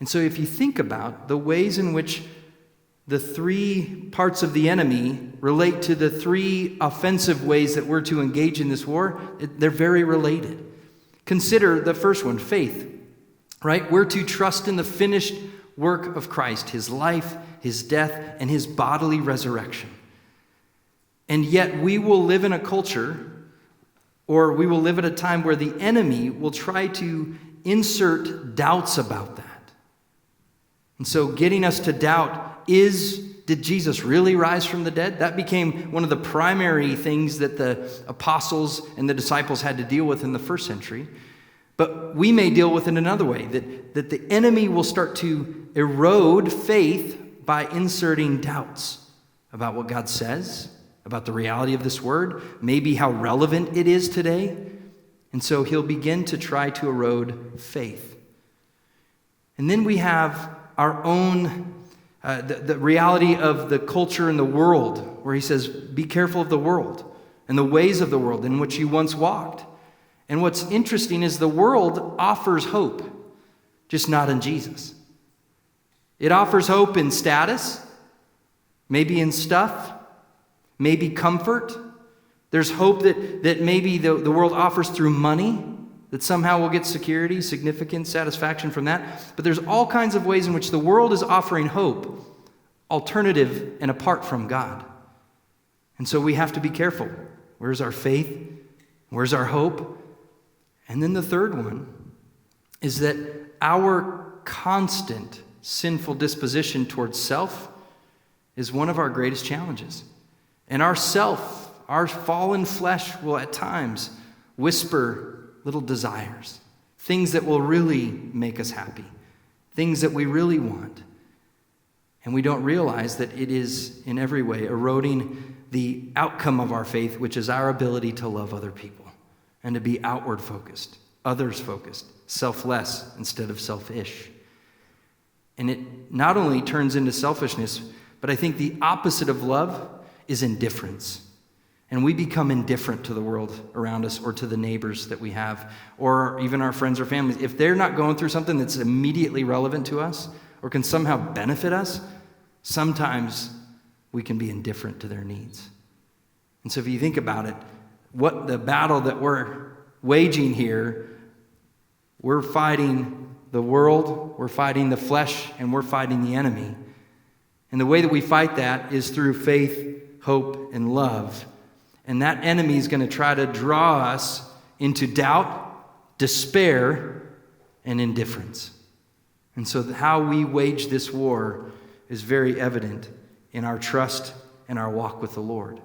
And so if you think about the ways in which the three parts of the enemy relate to the three offensive ways that we're to engage in this war, they're very related. Consider the first one, faith, right? We're to trust in the finished work of Christ, his life, his death, and his bodily resurrection. And yet we will live in a culture, or we will live at a time where the enemy will try to insert doubts about that. And so getting us to doubt did Jesus really rise from the dead? That became one of the primary things that the apostles and the disciples had to deal with in the first century. But we may deal with it another way, that the enemy will start to erode faith by inserting doubts about what God says, about the reality of this word, maybe how relevant it is today. And so he'll begin to try to erode faith. And then we have our own, the reality of the culture and the world, where he says, be careful of the world and the ways of the world in which you once walked. And what's interesting is the world offers hope, just not in Jesus. It offers hope in status, maybe in stuff, maybe comfort. There's hope that maybe the world offers through money, that somehow we'll get security, significant satisfaction from that. But there's all kinds of ways in which the world is offering hope, alternative and apart from God. And so we have to be careful. Where's our faith? Where's our hope? And then the third one is that our constant sinful disposition towards self is one of our greatest challenges. And our self, our fallen flesh, will at times whisper little desires, things that will really make us happy, things that we really want. And we don't realize that it is in every way eroding the outcome of our faith, which is our ability to love other people and to be outward focused, others focused, selfless instead of selfish. And it not only turns into selfishness, but I think the opposite of love is indifference. And we become indifferent to the world around us or to the neighbors that we have, or even our friends or families. If they're not going through something that's immediately relevant to us or can somehow benefit us, sometimes we can be indifferent to their needs. And so if you think about it, what the battle that we're waging here, we're fighting the world, we're fighting the flesh, and we're fighting the enemy. And the way that we fight that is through faith, hope, and love. And that enemy is going to try to draw us into doubt, despair, and indifference. And so how we wage this war is very evident in our trust and our walk with the Lord.